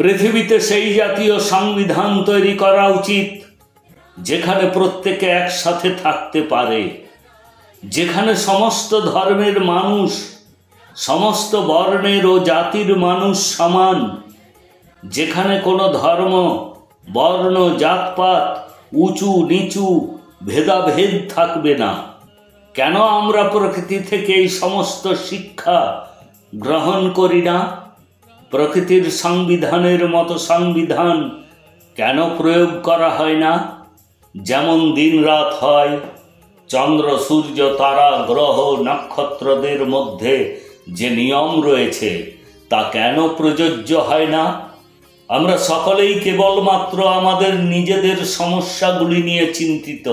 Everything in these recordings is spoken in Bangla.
পৃথিবীতে সেই জাতীয় সংবিধান তৈরি করা উচিত যেখানে প্রত্যেকে একসাথে থাকতে পারে, যেখানে সমস্ত ধর্মের মানুষ, সমস্ত বর্ণের ও জাতির মানুষ সমান, যেখানে কোনো ধর্ম, বর্ণ, জাতপাত, উঁচু নিচু ভেদাভেদ থাকবে না। কেন আমরা প্রকৃতি থেকে এই সমস্ত শিক্ষা গ্রহণ করি না? প্রকৃতির সংবিধানের মতো সংবিধান কেন প্রয়োগ করা হয় না? যেমন দিন রাত হয়, চন্দ্র সূর্য তারা গ্রহ নক্ষত্রদের মধ্যে যে নিয়ম রয়েছে তা কেন প্রযোজ্য হয় না? আমরা সকলেই কেবলমাত্র আমাদের নিজেদের সমস্যাগুলি নিয়ে চিন্তিত,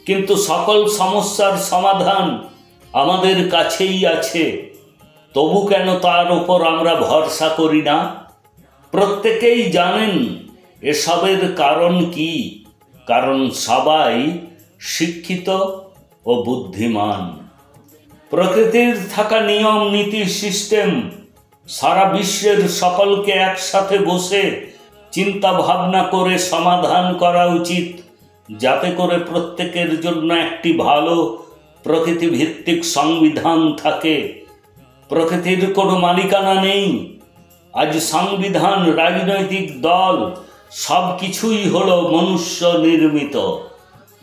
কিন্তু সকল সমস্যার সমাধান আমাদের কাছেই আছে। তবু কেন তার উপর আমরা ভরসা করি না? প্রত্যেকেই জানেন এসবের কারণ কি? কারণ সবাই শিক্ষিত ও বুদ্ধিমান। প্রকৃতির থাকা নিয়ম নীতি সিস্টেম সারা বিশ্বের সকলকে একসাথে বসে চিন্তা ভাবনা করে সমাধান করা উচিত, যাতে করে প্রত্যেকের জন্য একটি ভালো প্রকৃতিভিত্তিক সংবিধান থাকে। প্রকৃতির কোনো মালিকানা নেই। আজ সংবিধান, রাজনৈতিক দল সব কিছুই হলো মনুষ্য নির্মিত।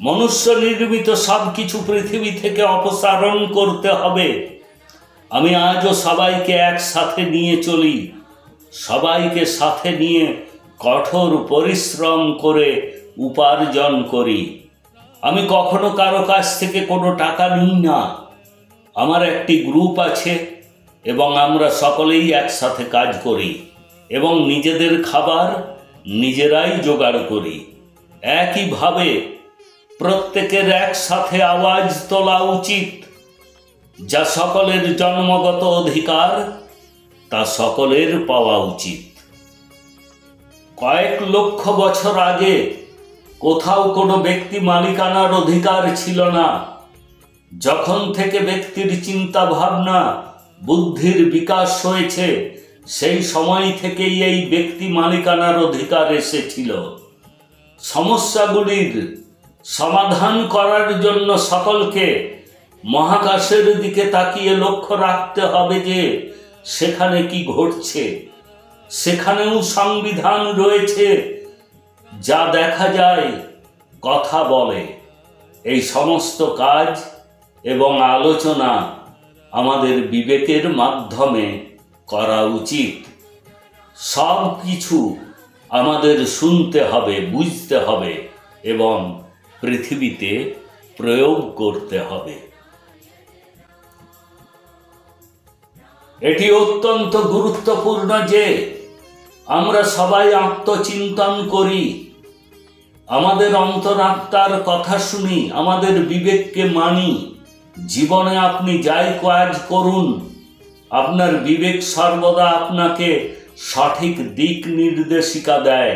মনুষ্য নির্মিত সব কিছু পৃথিবী থেকে অপসারণ করতে হবে। আমি আজও সবাইকে একসাথে নিয়ে চলি, সবাইকে সাথে নিয়ে কঠোর পরিশ্রম করে উপার্জন করি। আমি কখনো কারো কাছ থেকে কোনো টাকা নিই না। আমার একটি গ্রুপ আছে এবং আমরা সকলেই একসাথে কাজ করি এবং নিজেদের খাবার নিজেরাই জোগাড় করি। একইভাবে প্রত্যেকের একসাথে আওয়াজ তোলা উচিত। যা সকলের জন্মগত অধিকার তা সকলের পাওয়া উচিত। কয়েক লক্ষ বছর আগে কোথাও কোনো ব্যক্তি মালিকানার অধিকার ছিল না। যখন থেকে ব্যক্তির চিন্তা ভাবনা, বুদ্ধির বিকাশ হয়েছে, সেই সময় থেকেই এই ব্যক্তি মালিকানার অধিকার এসেছিল। সমস্যাগুলির সমাধান করার জন্য সকলকে মহাকাশের দিকে তাকিয়ে লক্ষ্য রাখতে হবে যে সেখানে কি ঘটছে। সেখানেও সংবিধান রয়েছে, যা দেখা যায়, কথা বলে। এই সমস্ত কাজ এবং আলোচনা আমাদের বিবেকের মাধ্যমে করা উচিত। সব কিছু আমাদের শুনতে হবে, বুঝতে হবে এবং পৃথিবীতে প্রয়োগ করতে হবে। এটি অত্যন্ত গুরুত্বপূর্ণ যে আমরা সবাই আত্মচিন্তন করি, আমাদের অন্তরাত্মার কথা শুনি, আমাদের বিবেককে মানি। জীবনে আপনি যাই কাজ করুন, আপনার বিবেক সর্বদা আপনাকে সঠিক দিক নির্দেশিকা দেয়।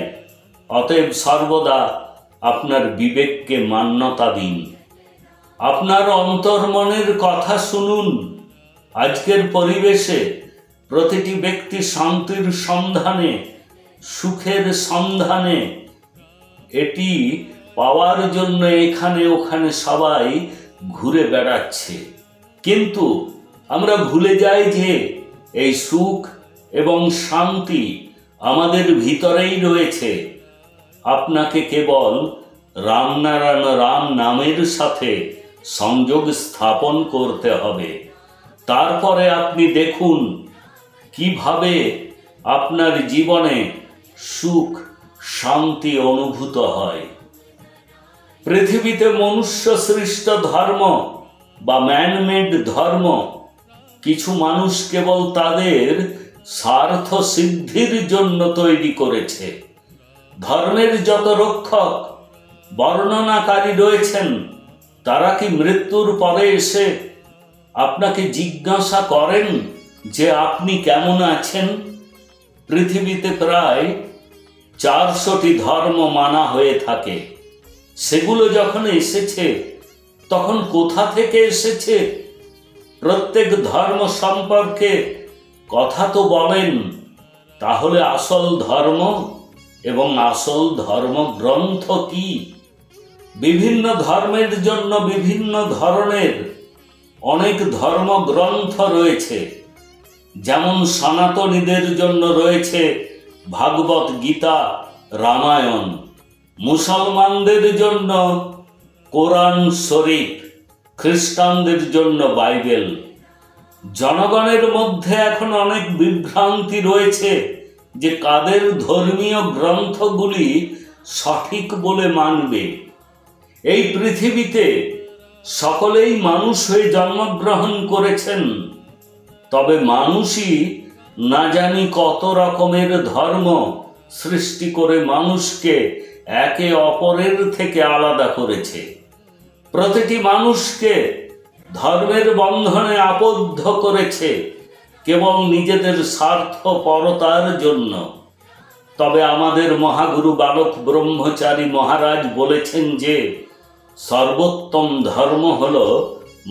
অতএব সর্বদা আপনার বিবেককে মান্যতা দিন। আপনার অন্তর্মনের কথা শুনুন। আজকের পরিবেশে প্রতিটি ব্যক্তি শান্তির সন্ধানে, সুখের সন্ধানে, এটি পাওয়ার জন্য এখানে ওখানে সবাই ঘুরে বেড়াচ্ছে। কিন্তু আমরা ভুলে যাই যে এই সুখ এবং শান্তি আমাদের ভিতরেই রয়েছে। আপনাকে কেবল রামনারায়ণ রাম নামের সাথে সংযোগ স্থাপন করতে হবে। তারপরে আপনি দেখুন কিভাবে আপনার জীবনে সুখ শান্তি অনুভূত হয়। পৃথিবীতে মনুষ্য সৃষ্ট ধর্ম বা ম্যানমেড ধর্ম কিছু মানুষ কেবল তাদের স্বার্থ সিদ্ধির জন্য তৈরি করেছে। ধর্মের যত রক্ষক, বর্ণনাকারী রয়েছেন, তারা কি মৃত্যুর পরে এসে আপনাকে জিজ্ঞাসা করেন যে আপনি কেমন আছেন? পৃথিবীতে প্রায় 400টি ধর্ম মানা হয়ে থাকে। সেগুলো যখন এসেছে তখন কোথা থেকে এসেছে? প্রত্যেক ধর্ম সম্পর্কে কথা তো বলেন, তাহলে আসল ধর্ম এবং আসল ধর্মগ্রন্থ কি? বিভিন্ন ধর্মের জন্য বিভিন্ন ধরনের অনেক ধর্মগ্রন্থ রয়েছে। যেমন সনাতনীদের জন্য রয়েছে ভাগবত গীতা, রামায়ণ। মুসলমানদের জন্য কোরআন শরীফ, খ্রিস্টানদের জন্য বাইবেল। জনগণের মধ্যে এখন অনেক বিভ্রান্তি রয়েছে যে কাদের ধর্মীয় গ্রন্থগুলি সঠিক বলে মানবে। এই পৃথিবীতে সকলেই মানুষ হয়ে জন্মগ্রহণ করেছেন, তবে মানুষই না জানি কত রকমের ধর্ম সৃষ্টি করে মানুষকে একে অপরের থেকে আলাদা করেছে। প্রতিটি মানুষকে ধর্মের বন্ধনে আবদ্ধ করেছে কেবল নিজেদের স্বার্থপরতার জন্য। তবে আমাদের মহাগুরু বালক ব্রহ্মচারী মহারাজ বলেছেন যে সর্বোত্তম ধর্ম হল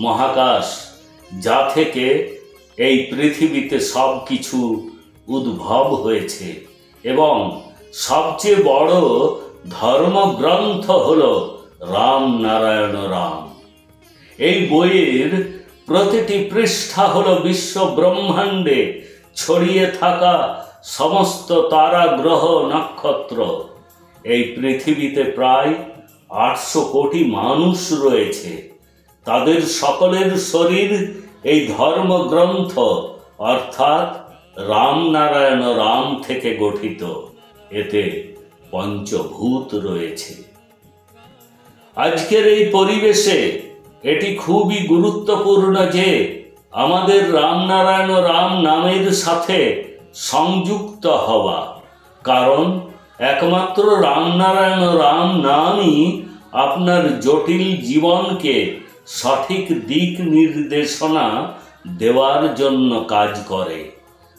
মহাকাশ, যা থেকে এই পৃথিবীতে সব কিছু উদ্ভব হয়েছে, এবং সবচেয়ে বড় ধর্মগ্রন্থ হল রাম নারায়ণ রাম। এই বইয়ের প্রতিটি পৃষ্ঠা হল বিশ্ব ব্রহ্মাণ্ডে ছড়িয়ে থাকা সমস্ত তারা, গ্রহ, নক্ষত্র। এই পৃথিবীতে প্রায় 800 কোটি মানুষ রয়েছে। তাদের সকলের শরীর এই ধর্মগ্রন্থ অর্থাৎ রাম নারায়ণ রাম থেকে গঠিত। এতে পঞ্চভূত রয়েছে। আজকের এই পরিবেশে এটি খুবই গুরুত্বপূর্ণ যে আমাদের রামনারায়ণ রাম নামের সাথে সংযুক্ত হওয়া, কারণ একমাত্র রামনারায়ণ রাম নামই আপনার জটিল জীবনকে সঠিক দিক নির্দেশনা দেওয়ার জন্য কাজ করে।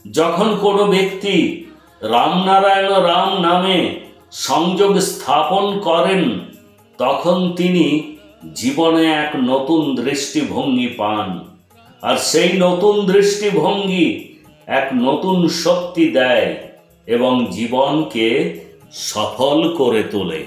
যখন কোনো ব্যক্তি রামনারায়ণ রাম নামে সংযোগ স্থাপন করেন, তখন তিনি জীবনে এক নতুন দৃষ্টিভঙ্গি পান, আর সেই নতুন দৃষ্টিভঙ্গি এক নতুন শক্তি দেয় এবং জীবনকে সফল করে তোলে।